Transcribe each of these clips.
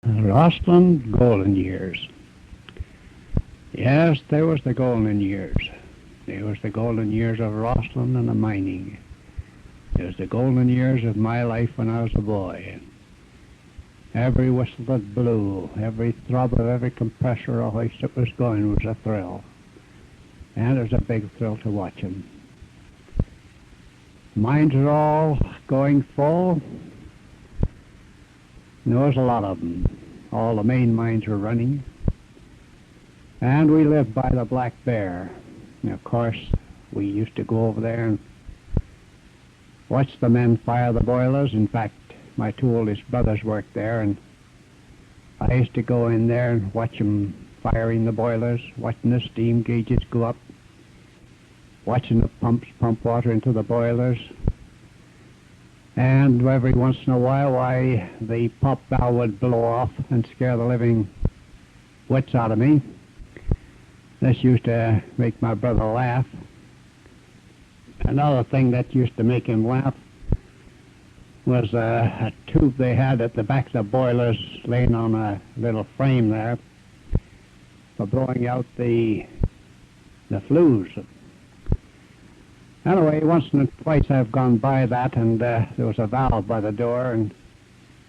Rossland golden years. Yes, there was the golden years. There was the golden years of Rossland and the mining. It was the golden years of my life when I was a boy. Every whistle that blew, every throb of every compressor or hoist that was going was a thrill. And it was a big thrill to watch them. Mines are all going full. There was a lot of them. All the main mines were running. And we lived by the Black Bear. And of course, we used to go over there and watch the men fire the boilers. In fact, my two oldest brothers worked there, and I used to go in there and watch them firing the boilers, watching the steam gauges go up, watching the pumps pump water into the boilers. And every once in a while, why, the pop valve would blow off and scare the living wits out of me. This used to make my brother laugh. Another thing that used to make him laugh was a tube they had at the back of the boilers laying on a little frame there for blowing out the flues. Anyway, once and twice I've gone by that, and there was a valve by the door, and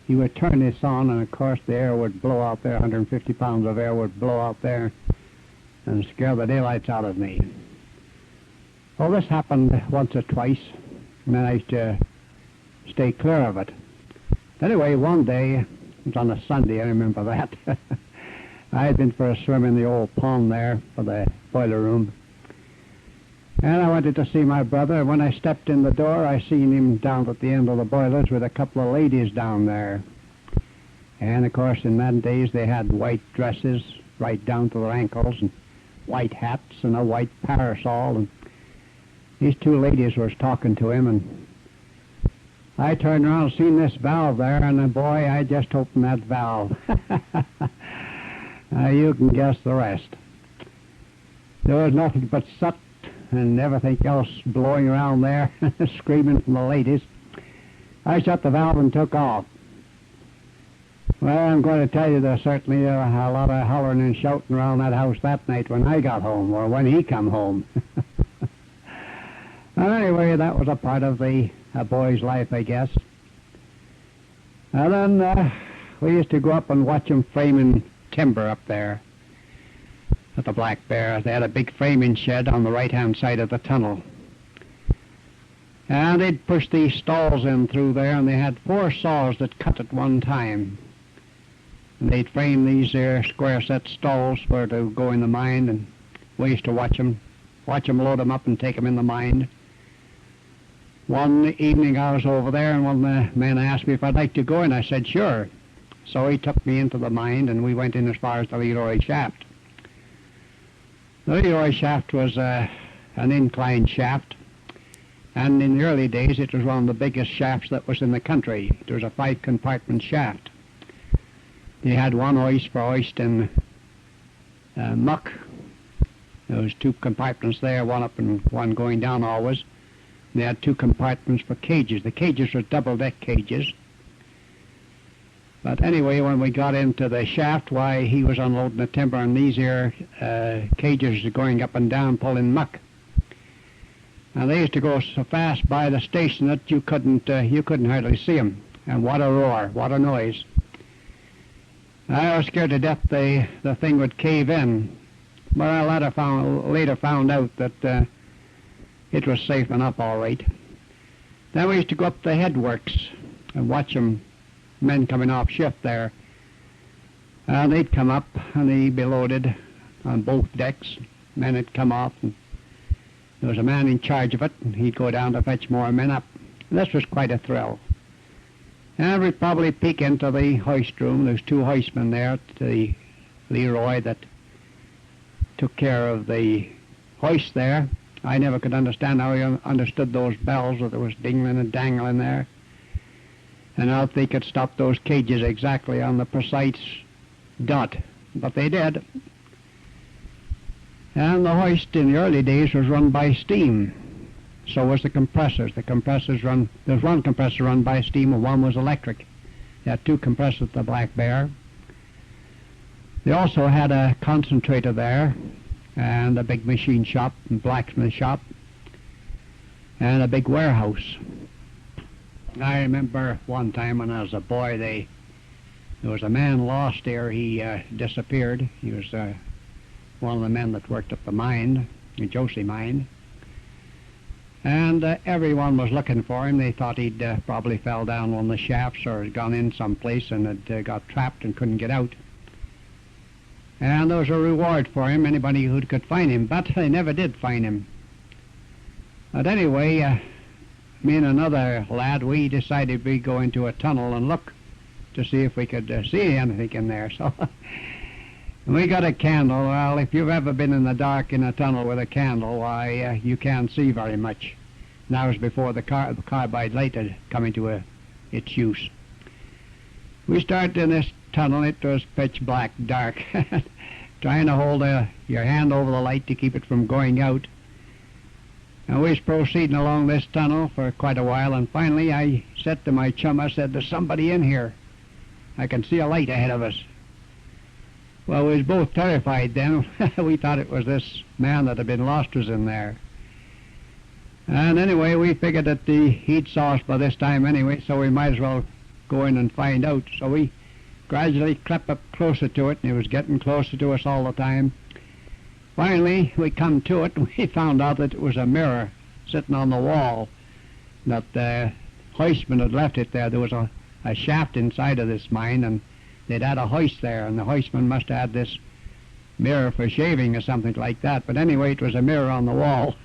he would turn this on, and of course the air would blow out there. 150 pounds of air would blow out there and scare the daylights out of me. Well, this happened once or twice, and then I used to stay clear of it. Anyway, one day, it was on a Sunday, I remember that. I had been for a swim in the old pond there for the boiler room. And I wanted to see my brother. When I stepped in the door, I seen him down at the end of the boilers with a couple of ladies down there. And of course, in them days, they had white dresses right down to their ankles, and white hats, and a white parasol. And these two ladies was talking to him, and I turned around and seen this valve there, and boy, I just opened that valve. You can guess the rest. There was nothing but soot and everything else blowing around there, screaming from the ladies. I shut the valve and took off. Well, I'm going to tell you there's certainly a lot of hollering and shouting around that house that night when I got home, or when he come home. Well, anyway, that was a part of a boy's life, I guess. And then we used to go up and watch them framing timber up there at the Black Bear. They had a big framing shed on the right-hand side of the tunnel. And they'd push these stalls in through there, and they had 4 saws that cut at one time. And they'd frame these there square set stalls for to go in the mine, and we used to watch them load them up and take them in the mine. One evening I was over there, and one of the men asked me if I'd like to go in. I said, sure. So he took me into the mine, and we went in as far as the Leroy shaft. The Leroy shaft was an inclined shaft, and in the early days it was one of the biggest shafts that was in the country. It was a 5-compartment shaft. They had one hoist for hoisting muck. There was 2 compartments there, one up and one going down always. They had 2 compartments for cages. The cages were double-deck cages. But anyway, when we got into the shaft, why, he was unloading the timber, and these here cages going up and down pulling muck. And they used to go so fast by the station that you couldn't hardly see them. And what a roar, what a noise. I was scared to death the thing would cave in. But I later found out that it was safe enough, all right. Then we used to go up the headworks and watch them, men coming off shift there. They'd come up and they'd be loaded on both decks. Men had come off, and there was a man in charge of it, and he'd go down to fetch more men up. This was quite a thrill. And we'd probably peek into the hoist room. There's 2 hoistmen there at the Leroy that took care of the hoist there. I never could understand how he understood those bells that was dingling and dangling there, and how they could stop those cages exactly on the precise dot. But they did. And the hoist in the early days was run by steam. So was the compressors. The compressors run, there's one compressor run by steam and one was electric. They had 2 compressors at the Black Bear. They also had a concentrator there, and a big machine shop and blacksmith shop, and a big warehouse. I remember one time when I was a boy, there was a man lost there. He disappeared. He was one of the men that worked at the mine, the Josie mine. And everyone was looking for him. They thought he'd probably fell down one of the shafts or had gone in someplace and had got trapped and couldn't get out. And there was a reward for him, anybody who could find him, but they never did find him. But anyway, me and another lad, we decided we'd go into a tunnel and look to see if we could see anything in there. So we got a candle. Well, if you've ever been in the dark in a tunnel with a candle, why, you can't see very much. And that was before the carbide light had come into its use. We started in this tunnel. It was pitch black, dark, trying to hold your hand over the light to keep it from going out. And we was proceeding along this tunnel for quite a while, and finally I said to my chum, I said, "There's somebody in here. I can see a light ahead of us." Well, we was both terrified then. We thought it was this man that had been lost was in there. And anyway, we figured that he'd saw us by this time anyway, so we might as well go in and find out. So we gradually crept up closer to it, and it was getting closer to us all the time. Finally, we come to it, and we found out that it was a mirror sitting on the wall, that the hoistman had left it there. There was a shaft inside of this mine, and they'd had a hoist there, and the hoistman must have had this mirror for shaving or something like that. But anyway, it was a mirror on the wall.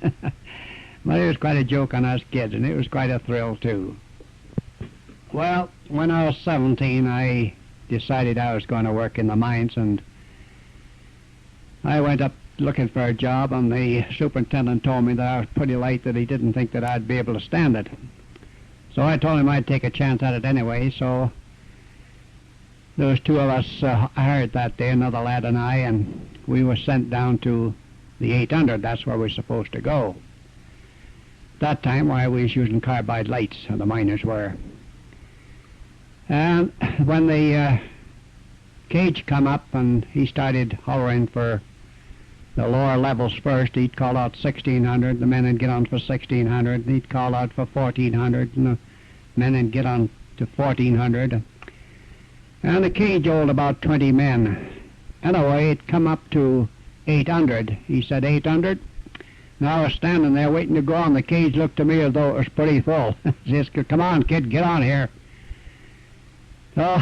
But it was quite a joke on us kids, and it was quite a thrill, too. Well, when I was 17, I decided I was going to work in the mines, and I went up looking for a job, and the superintendent told me that I was pretty light, that he didn't think that I'd be able to stand it. So I told him I'd take a chance at it anyway. So there was two of us hired that day, another lad and I, and we were sent down to the 800. That's where we're supposed to go. That time, why, we was using carbide lights, the miners were. And when the cage come up and he started hollering for the lower levels first, he'd call out 1600, the men would get on for 1600, and he'd call out for 1400, and the men would get on to 1400. And the cage held about 20 men. Anyway, it come up to 800. He said, 800? Now I was standing there waiting to go on. The cage looked to me as though it was pretty full. He says, "Come on, kid, get on here." So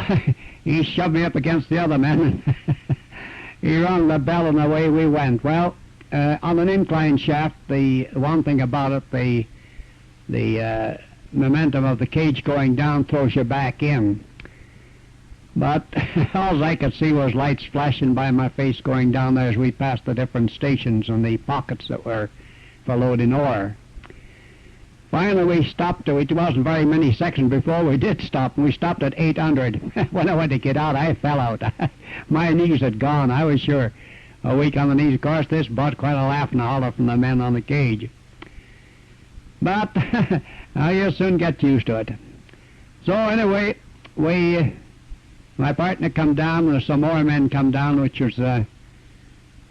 he shoved me up against the other men. He rung the bell, and away we went. Well, on an incline shaft, the one thing about it, the momentum of the cage going down throws you back in. But all I could see was lights flashing by my face going down there as we passed the different stations and the pockets that were for loading ore. Finally, we stopped. It wasn't very many seconds before we did stop, and we stopped at 800. When I went to get out, I fell out. My knees had gone, I was sure. A week on the knees. Of course, this brought quite a laugh and a holler from the men on the cage. But you soon get used to it. So anyway, my partner come down, and some more men come down, which was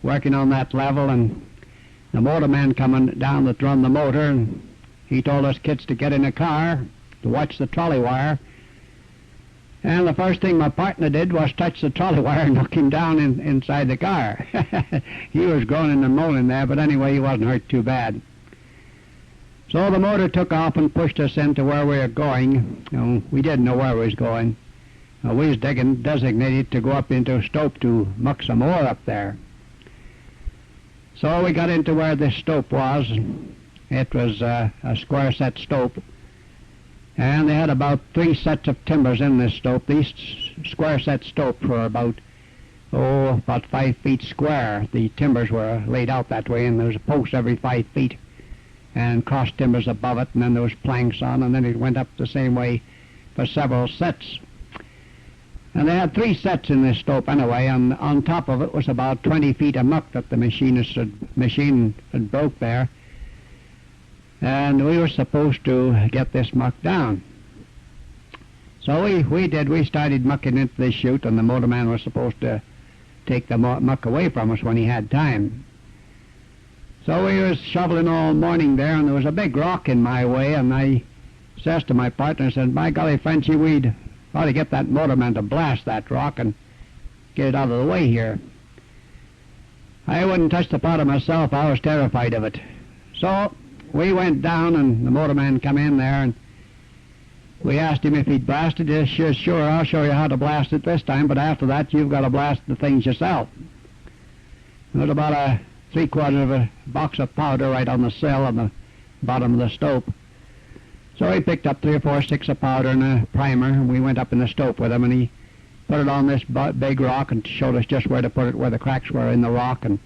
working on that level, and the motorman coming down that run the motor, and he told us kids to get in a car to watch the trolley wire. And the first thing my partner did was touch the trolley wire and knock him down inside the car. He was groaning and moaning there, but anyway, he wasn't hurt too bad. So the motor took off and pushed us into where we were going. We didn't know where we was going. We was designated to go up into a stope to muck some ore up there. So we got into where this stope was. It was a square set stope, and they had about 3 sets of timbers in this stope. These square set stope were about 5 feet square. The timbers were laid out that way, and there was a post every 5 feet, and cross timbers above it, and then there was planks on, and then it went up the same way for several sets. And they had 3 sets in this stope anyway, and on top of it was about 20 feet of muck that the machine had broke there. And we were supposed to get this muck down. So we started mucking into this chute, and the motorman was supposed to take the muck away from us when he had time. So we was shoveling all morning there, and there was a big rock in my way, and I says to my partner, I said, "My golly, Frenchy, we'd ought to get that motorman to blast that rock and get it out of the way here." I wouldn't touch the powder myself. I was terrified of it. So we went down, and the motorman come in there, and we asked him if he'd blast it. He said, "Sure, I'll show you how to blast it this time, but after that you've got to blast the things yourself." There was about a 3/4 of a box of powder right on the sill on the bottom of the stope. So he picked up 3 or 4 sticks of powder and a primer, and we went up in the stope with him, and he put it on this big rock and showed us just where to put it, where the cracks were in the rock, and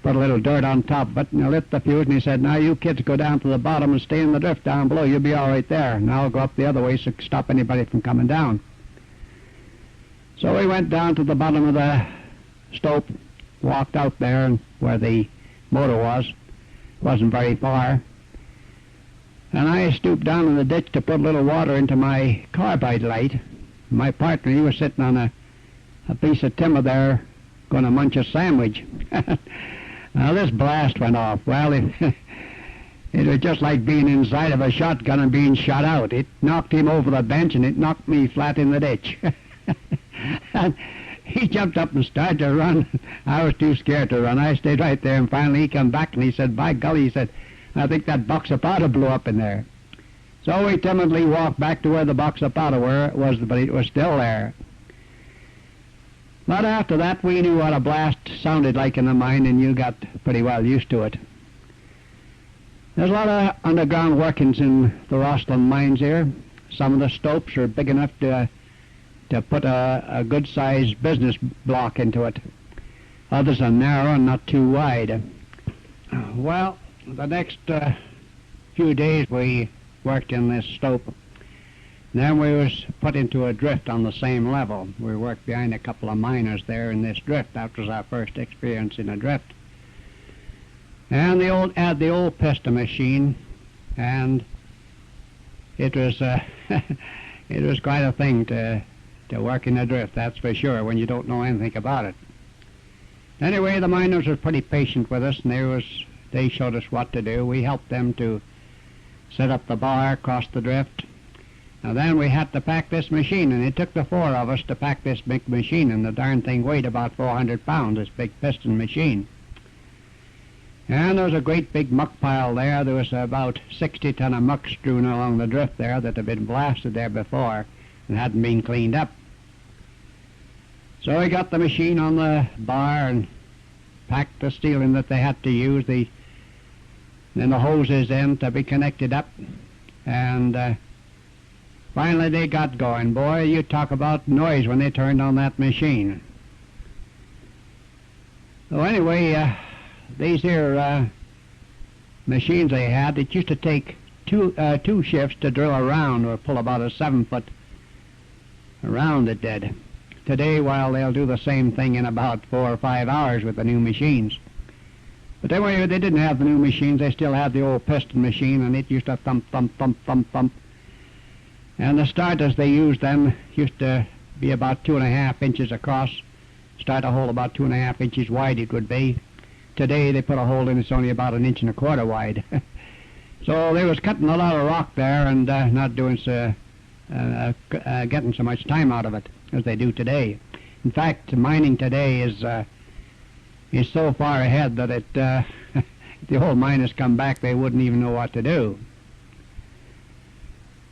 put a little dirt on top of it, and lit the fuse, and he said, "Now you kids go down to the bottom and stay in the drift down below. You'll be all right there, and I'll go up the other way so stop anybody from coming down." So we went down to the bottom of the stope, walked out there and where the motor was. Wasn't very far. And I stooped down in the ditch to put a little water into my carbide light. My partner, he was sitting on a piece of timber there going to munch a sandwich. Now this blast went off. Well, it was just like being inside of a shotgun and being shot out. It knocked him over the bench, and it knocked me flat in the ditch. And he jumped up and started to run. I was too scared to run. I stayed right there, and finally he come back, and he said, "By golly," he said, "I think that box of powder blew up in there." So we timidly walked back to where the box of powder was, but it was still there. But after that, we knew what a blast sounded like in the mine, and you got pretty well used to it. There's a lot of underground workings in the Rossland mines here. Some of the stopes are big enough to put a good-sized business block into it. Others are narrow and not too wide. Well, the next few days we worked in this stope. Then we was put into a drift on the same level. We worked behind a couple of miners there in this drift. That was our first experience in a drift. And had the old piston machine, and it was it was quite a thing to work in a drift, that's for sure, when you don't know anything about it. Anyway, the miners were pretty patient with us, and they showed us what to do. We helped them to set up the bar across the drift. Now then we had to pack this machine, and it took the 4 of us to pack this big machine, and the darn thing weighed about 400 pounds, this big piston machine. And there was a great big muck pile there. There was about 60 ton of muck strewn along the drift there that had been blasted there before and hadn't been cleaned up. So we got the machine on the bar and packed the steel in that they had to use, then the hoses in to be connected up, and finally they got going. Boy, you talk about noise when they turned on that machine. So anyway, these here machines they had, it used to take two shifts to drill a round or pull about a 7-foot round, it did. Today, while they'll do the same thing in about 4 or 5 hours with the new machines. But anyway, they didn't have the new machines. They still had the old piston machine, and it used to thump, thump, thump, thump, thump. And the starters they used then used to be about 2.5 inches across. Start a hole about 2.5 inches wide it would be. Today they put a hole in it's only about 1 1/4 inches wide. So they was cutting a lot of rock there and not doing so, getting so much time out of it as they do today. In fact, mining today is so far ahead that if the old miners come back, they wouldn't even know what to do.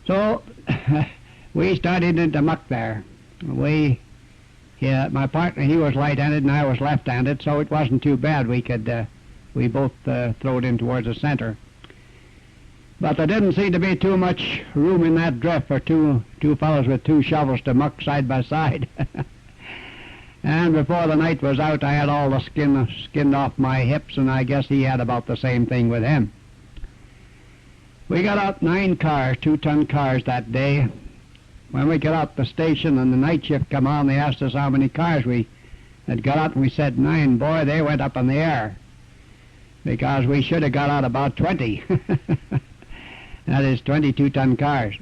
So we started into muck there. My partner, he was right-handed and I was left-handed, so it wasn't too bad. We both throw it in towards the center. But there didn't seem to be too much room in that drift for two fellows with 2 shovels to muck side by side. And before the night was out, I had all the skin off my hips, and I guess he had about the same thing with him. We got out 9 cars, 2-ton cars that day. When we got out the station and the night shift come on, they asked us how many cars we had got out, and we said 9. Boy, they went up in the air, because we should have got out about 20. That is 22-ton cars.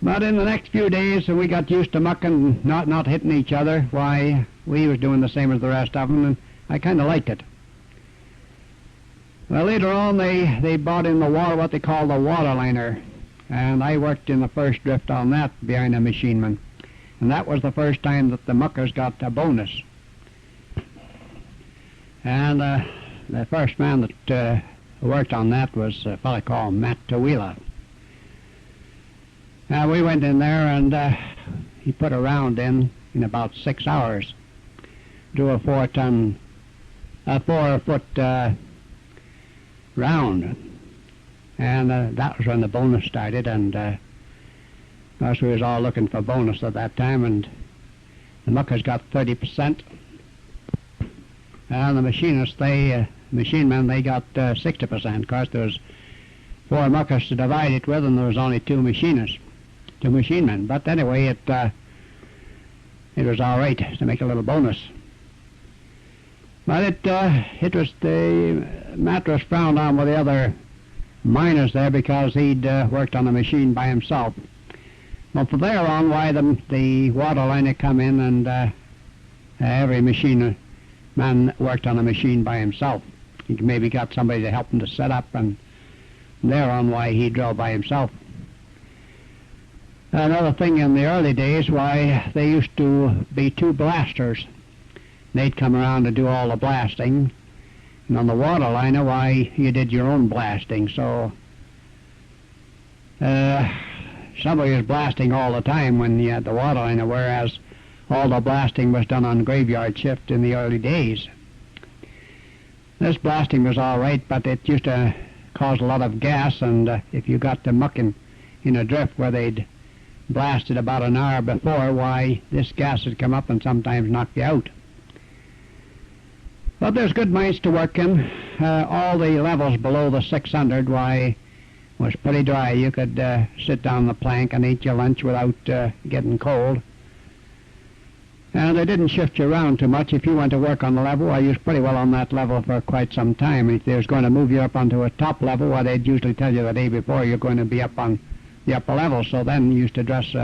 But in the next few days, we got used to mucking, not hitting each other. Why, we was doing the same as the rest of them, and I kind of liked it. Well, later on, they brought in the water, what they call the water liner, and I worked in the first drift on that behind a machineman, and that was the first time that the muckers got a bonus. And the first man that worked on that was a fellow called Matt Tawila. We went in there, and he put a round in about 6 hours. Drew a 4-foot round, and that was when the bonus started. And of course, we was all looking for bonus at that time, and the muckers got 30%, and the machinists, machine men, they got 60%. Of course, there was 4 muckers to divide it with, and there was only 2 machinists. 2 machine men. But anyway, it was all right to make a little bonus. But it was Matt was frowned on with the other miners there because he'd worked on the machine by himself. Well, from there on, why the water liner come in, and every machine man worked on a machine by himself. He maybe got somebody to help him to set up, and there on why he drove by himself. Another thing in the early days, why they used to be 2 blasters. They'd come around to do all the blasting, and on the water liner, why, you did your own blasting. So somebody was blasting all the time when you had the water liner, whereas all the blasting was done on graveyard shift in the early days. This blasting was all right, but it used to cause a lot of gas, and if you got to mucking in a drift where they'd blasted about an hour before, why, this gas would come up and sometimes knock you out. But there's good mines to work in. All the levels below the 600, why, was pretty dry. You could sit down the plank and eat your lunch without getting cold. And they didn't shift you around too much. If you went to work on the level, I was pretty well on that level for quite some time. If they was going to move you up onto a top level, well, they'd usually tell you the day before you're going to be up on the upper level. So then you used to dress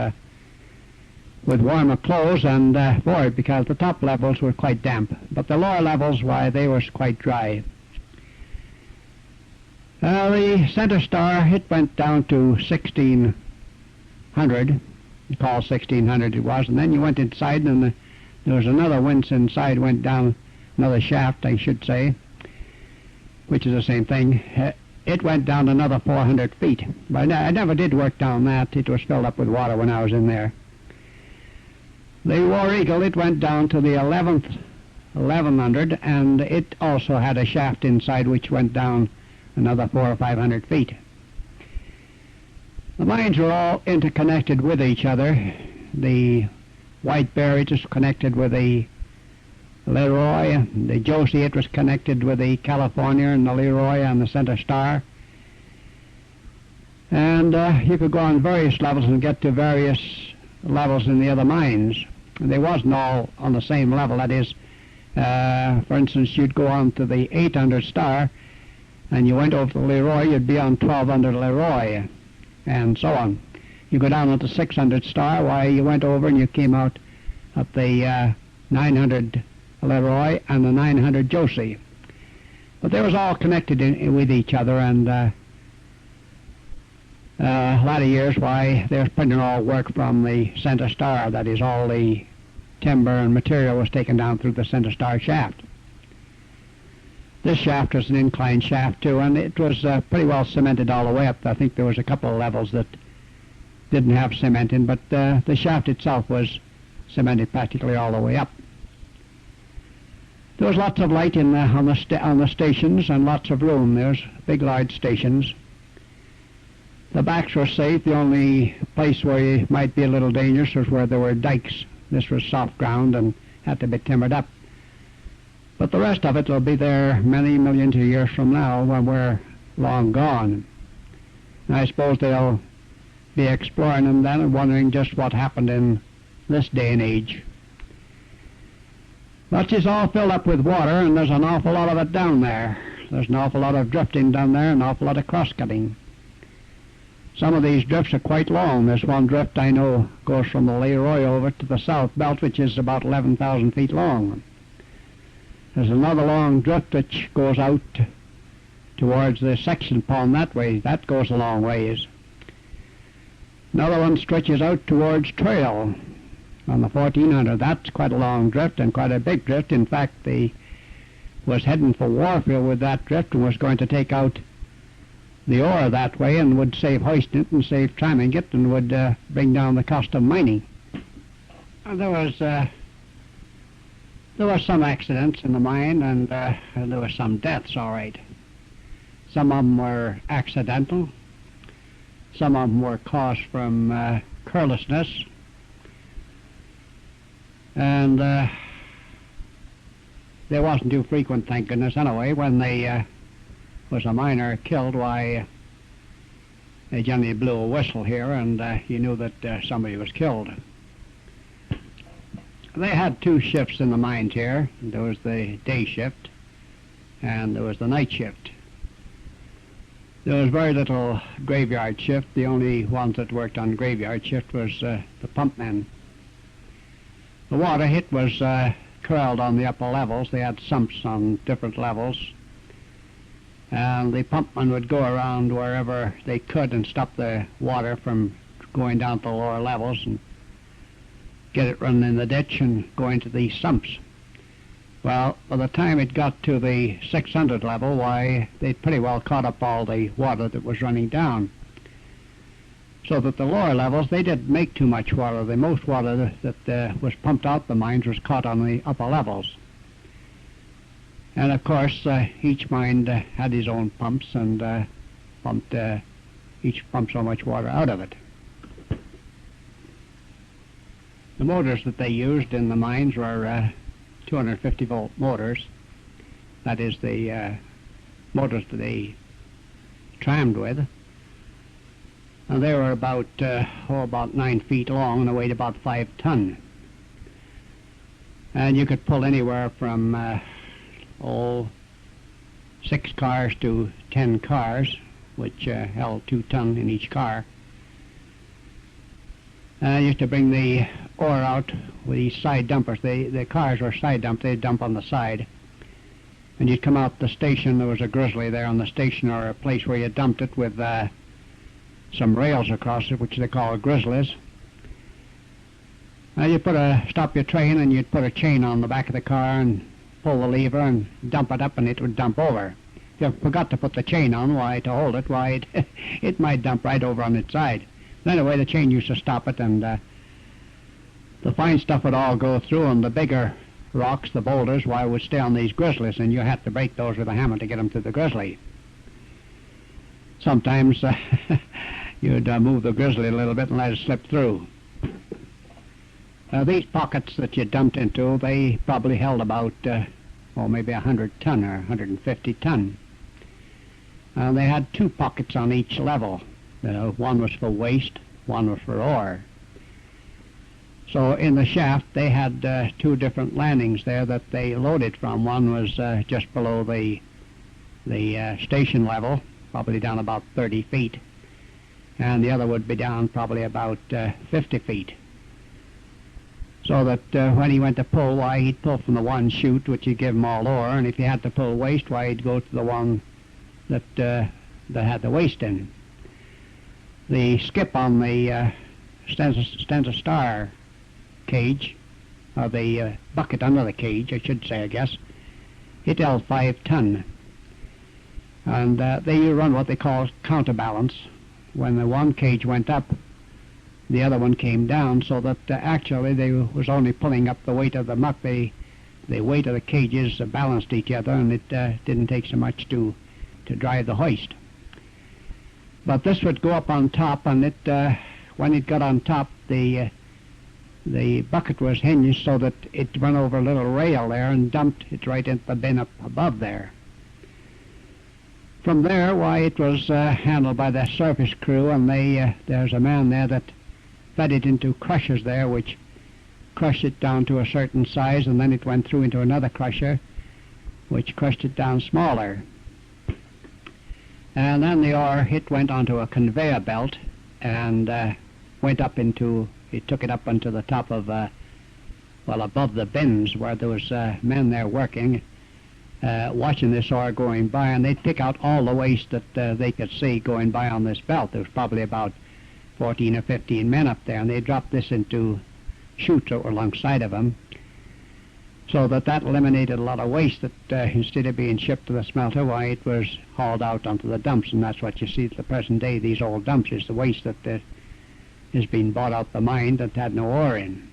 with warmer clothes and for it, because the top levels were quite damp. But the lower levels, why, they were quite dry. The center star, it went down to 1600. You call 1600 it was, and then you went inside, and there was another winch inside, went down another shaft, I should say, which is the same thing. It went down another 400 feet, but I never did work down that. It was filled up with water when I was in there. The War Eagle, it went down to the 1100, and it also had a shaft inside which went down another 400 or 500 feet. The mines were all interconnected with each other. The White Bear, it was connected with the Leroy. The Josie, it was connected with the California and the Leroy and the Center Star. And you could go on various levels and get to various levels in the other mines. They wasn't all on the same level. That is, for instance, you'd go on to the 800 Star, and you went over to Leroy, you'd be on 1200 Leroy, and so on. You go down onto 600 Star, why, you went over and you came out at the 900 Leroy and the 900 Josie. But they was all connected with each other, and a lot of years, why, they was putting all work from the Center Star. That is, all the timber and material was taken down through the Center Star shaft. This shaft was an inclined shaft too, and it was pretty well cemented all the way up. I think there was a couple of levels that didn't have cement in, but the shaft itself was cemented practically all the way up. There was lots of light on the stations, and lots of room. There's big, large stations. The backs were safe. The only place where you might be a little dangerous was where there were dikes. This was soft ground and had to be timbered up. But the rest of it will be there many millions of years from now when we're long gone. And I suppose they'll be exploring them then and wondering just what happened in this day and age. But it's all filled up with water, and there's an awful lot of it down there. There's an awful lot of drifting down there, an awful lot of cross-cutting. Some of these drifts are quite long. There's one drift I know goes from the Leroy over to the South Belt, which is about 11,000 feet long. There's another long drift which goes out towards the section pond that way. That goes a long ways. Another one stretches out towards Trail on the 1400. That's quite a long drift and quite a big drift. In fact, they was heading for Warfield with that drift and was going to take out the ore that way and would save hoisting it and save tramming it and would bring down the cost of mining. There was some accidents in the mine, and there were some deaths, all right. Some of them were accidental. Some of them were caused from carelessness. And they wasn't too frequent, thank goodness, anyway. When they was a miner killed, why, they generally blew a whistle here, and you knew that somebody was killed. They had two shifts in the mines here. There was the day shift, and there was the night shift. There was very little graveyard shift. The only ones that worked on graveyard shift was the pump men. The water hit was corralled on the upper levels. They had sumps on different levels. And the pumpmen would go around wherever they could and stop the water from going down to the lower levels and get it running in the ditch and go into these sumps. Well, by the time it got to the 600 level, why, they'd pretty well caught up all the water that was running down. So that the lower levels, they didn't make too much water. The most water that was pumped out the mines was caught on the upper levels. And of course, each mine had his own pumps and each pumped so much water out of it. The motors that they used in the mines were 250 volt motors. That is the motors that they trammed with. And they were about 9 feet long and they weighed about 5 tons. And you could pull anywhere from 6 cars to 10 cars, which held 2 tons in each car. You used to bring the ore out with these side dumpers. The cars were side dumped. They'd dump on the side. And you'd come out the station. There was a grizzly there on the station, or a place where you dumped it with some rails across it, which they call grizzlies. You stop your train, and you'd put a chain on the back of the car and pull the lever and dump it up, and it would dump over. If you forgot to put the chain on, why, to hold it, why, it might dump right over on its side. Anyway, the chain used to stop it, and the fine stuff would all go through, and the bigger rocks, the boulders, why, would stay on these grizzlies, and you had to break those with a hammer to get them to the grizzly. Sometimes you'd move the grizzly a little bit and let it slip through. These pockets that you dumped into, they probably held about, maybe 100 ton or 150 ton. They had 2 pockets on each level. One was for waste, one was for ore. So in the shaft, they had 2 different landings there that they loaded from. One was just below the station level, probably down about 30 feet. And the other would be down probably about 50 feet. So that when he went to pull, why, he'd pull from the one chute, which would give him all ore, and if he had to pull waste, why, he'd go to the one that had the waste in. The skip on the stanza star cage, or the bucket under the cage, I should say, I guess, it held 5 ton. And they run what they call counterbalance. When the one cage went up, the other one came down, so that actually they was only pulling up the weight of the muck. The weight of the cages balanced each other, and it didn't take so much to drive the hoist. But this would go up on top, and it when it got on top, the bucket was hinged so that it went over a little rail there and dumped it right into the bin up above there. From there, why, it was handled by the surface crew, and there's a man there that fed it into crushers there, which crushed it down to a certain size, and then it went through into another crusher, which crushed it down smaller. And then the ore, it went onto a conveyor belt and went up into, it took it up onto the top of, well, above the bins where there was men there working, watching this ore going by, and they'd pick out all the waste that they could see going by on this belt. There was probably about 14 or 15 men up there, and they dropped this into chutes that were alongside of them, so that eliminated a lot of waste that instead of being shipped to the smelter, why, it was hauled out onto the dumps, and that's what you see at the present day. These old dumps is the waste that is being bought out the mine that had no ore in.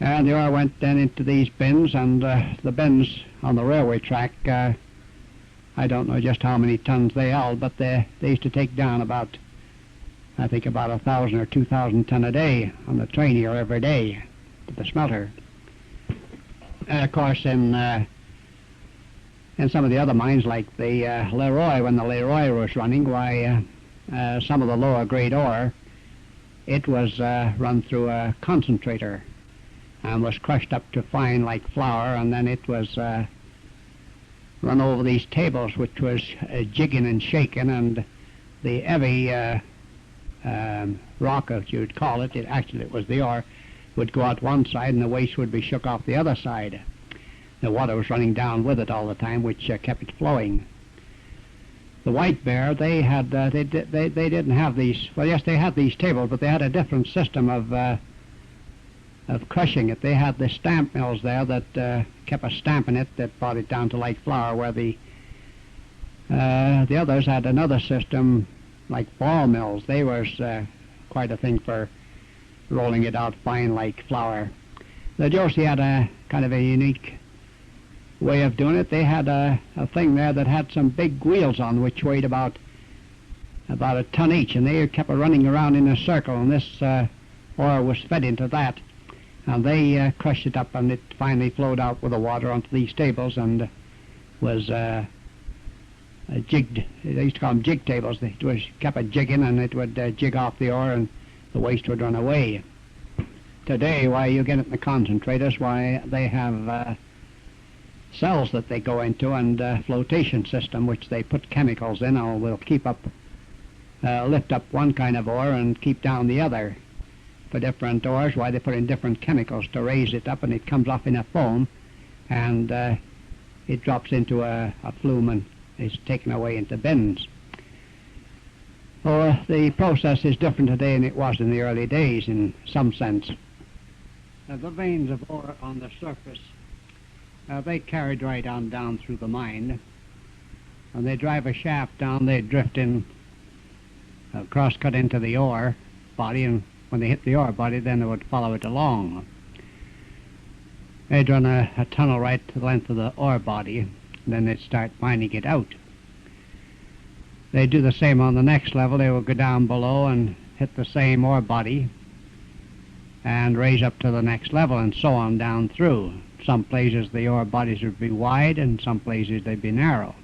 And the ore went then into these bins, and the bins on the railway track, I don't know just how many tons they held, but they used to take down about, I think, about 1,000 or 2,000 ton a day on the train here every day to the smelter. And of course, in some of the other mines, like the Leroy, when the Leroy was running, why, some of the lower grade ore, it was run through a concentrator and was crushed up to fine like flour, and then it was run over these tables, which was jigging and shaking, and the heavy rock, as you'd call it, it was the ore, would go out one side and the waste would be shook off the other side. The water was running down with it all the time, which kept it flowing. The White Bear, they had they didn't have these. Well, yes, they had these tables, but they had a different system of crushing it. They had the stamp mills there that kept a stamp in it that brought it down to like flour, where the others had another system like ball mills. They was quite a thing for rolling it out fine like flour. The Josie had a kind of a unique way of doing it. They had a thing there that had some big wheels on, which weighed about a ton each, and they kept running around in a circle, and this ore was fed into that, and they crushed it up, and it finally flowed out with the water onto these tables and was jigged. They used to call them jig tables. It was kept a jigging, and it would jig off the ore, and the waste would run away. Today, why, you get it in the concentrators, why, they have cells that they go into, and flotation system, which they put chemicals in, or will keep up, lift up one kind of ore and keep down the other. For different ores, why, they put in different chemicals to raise it up, and it comes off in a foam, and it drops into a flume and is taken away into bins. Oh, the process is different today than it was in the early days in some sense. The veins of ore on the surface, they carried right on down through the mine. When they drive a shaft down, they drift in, cross-cut into the ore body, and when they hit the ore body, then they would follow it along. They'd run a tunnel right to the length of the ore body, and then they'd start mining it out. They'd do the same on the next level. They would go down below and hit the same ore body and raise up to the next level, and so on down through. Some places the ore bodies would be wide, and some places they'd be narrow.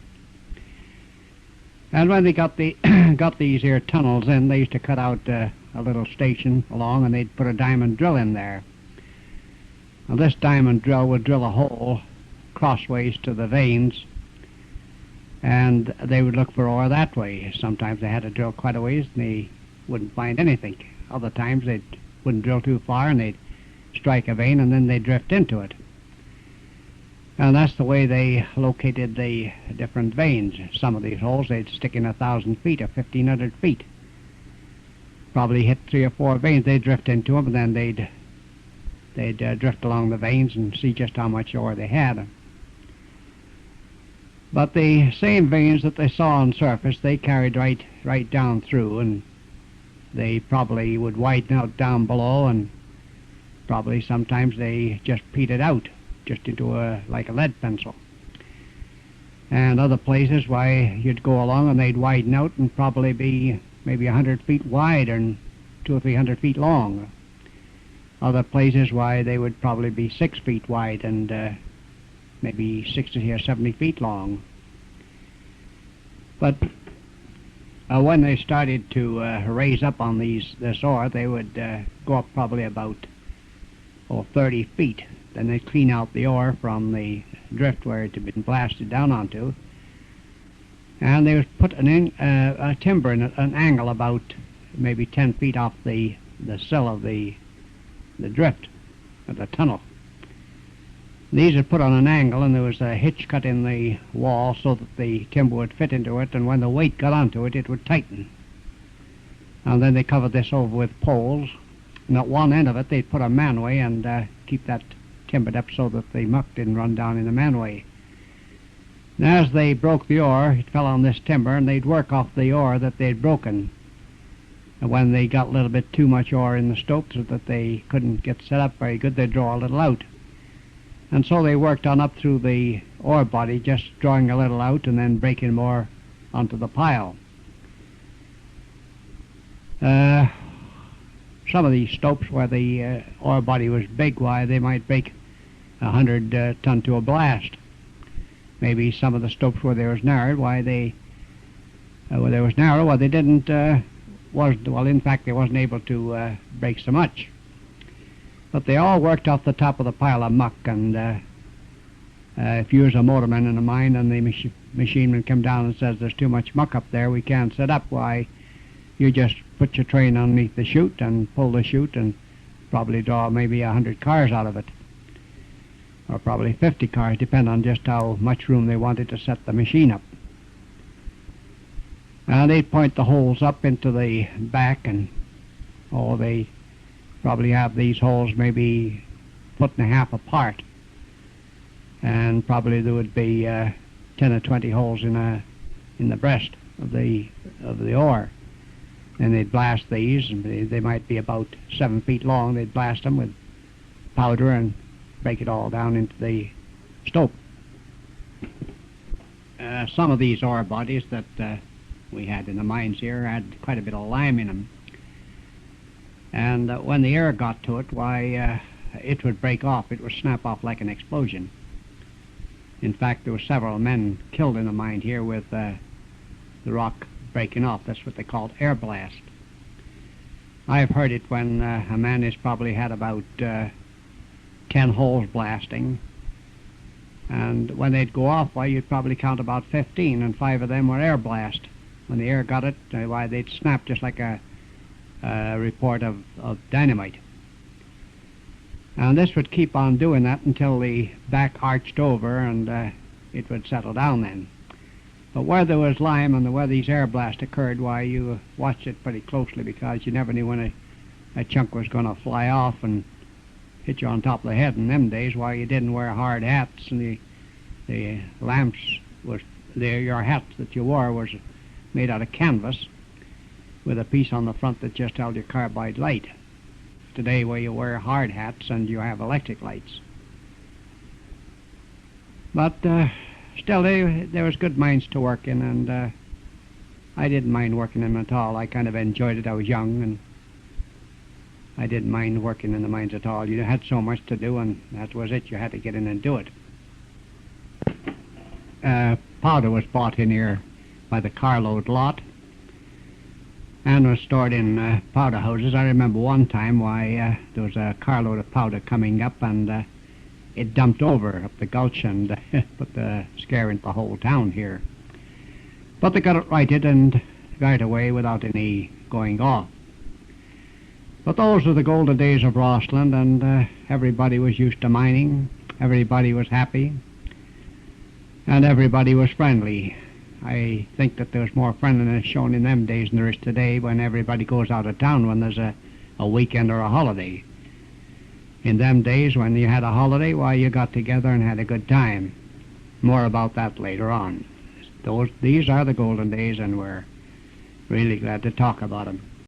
And when they got these here tunnels in, they used to cut out a little station along, and they'd put a diamond drill in there. Now, this diamond drill would drill a hole crossways to the veins, and they would look for ore that way. Sometimes they had to drill quite a ways, and they wouldn't find anything. Other times they wouldn't drill too far, and they'd strike a vein, and then they'd drift into it. And that's the way they located the different veins. Some of these holes, they'd stick in 1,000 feet or 1,500 feet. Probably hit 3 or 4 veins. They'd drift into them, and then they'd drift along the veins and see just how much ore they had. But the same veins that they saw on surface, they carried right down through, and they probably would widen out down below, and probably sometimes they just petered out just into like a lead pencil. And other places, why, you'd go along and they'd widen out and probably be maybe 100 feet wide and 200 or 300 feet long. Other places, why, they would probably be 6 feet wide and maybe 60 or 70 feet long. But when they started to raise up on this ore, they would go up probably about 30 feet. Then they'd clean out the ore from the drift where it had been blasted down onto, And they was put a timber in an angle about maybe 10 feet off the sill of the drift of the tunnel. These are put on an angle, and there was a hitch cut in the wall so that the timber would fit into it, and when the weight got onto it, it would tighten. And then they covered this over with poles, and at one end of it they'd put a manway and keep that timbered up so that the muck didn't run down in the manway. And as they broke the ore, it fell on this timber, and they'd work off the ore that they'd broken. And when they got a little bit too much ore in the stope so that they couldn't get set up very good, they'd draw a little out. And so they worked on up through the ore body, just drawing a little out and then breaking more onto the pile. Some of these stopes where the ore body was big, why they might break 100 ton to a blast. Maybe some of the stopes where they was narrow, why they didn't in fact they wasn't able to break so much. But they all worked off the top of the pile of muck, and if you was a motorman in a mine and the machineman come down and says there's too much muck up there, we can't set up, why you just put your train underneath the chute and pull the chute and probably draw maybe 100 cars out of it, or probably 50 cars, depending on just how much room they wanted to set the machine up. They'd point the holes up into the back, and they probably have these holes maybe 1.5 feet apart, and probably there would be 10 or 20 holes in the breast of the ore. And they'd blast these, and they might be about 7 feet long. They'd blast them with powder and break it all down into the stope. Some of these ore bodies that we had in the mines here had quite a bit of lime in them. And when the air got to it, why, it would break off. It would snap off like an explosion. In fact, there were several men killed in the mine here with the rock breaking off. That's what they called air blast. I've heard it when a man has probably had about 10 holes blasting, and when they'd go off, why, you'd probably count about 15, and 5 of them were air blast. When the air got it, why, they'd snap just like a report of dynamite. And this would keep on doing that until the back arched over, and it would settle down then. But where there was lime and where these air blasts occurred, why, you watched it pretty closely, because you never knew when a chunk was going to fly off and hit you on top of the head. In them days, why, you didn't wear hard hats, and the lamps was there. Your hat that you wore was made out of canvas with a piece on the front that just held your carbide light. Today, where you wear hard hats and you have electric lights. But still, there was good mines to work in, and I didn't mind working in them at all. I kind of enjoyed it. I was young, and I didn't mind working in the mines at all. You had so much to do, and that was it. You had to get in and do it. Powder was bought in here by the carload lot and was stored in powder houses. I remember one time, why, there was a carload of powder coming up, and it dumped over up the gulch and put the scare into the whole town here. But they got it righted and got it away without any going off. But those were the golden days of Rossland, and everybody was used to mining, everybody was happy, and everybody was friendly. I think that there was more friendliness shown in them days than there is today, when everybody goes out of town when there's a weekend or a holiday. In them days, when you had a holiday, why, you got together and had a good time. More about that later on. These are the golden days, and we're really glad to talk about them.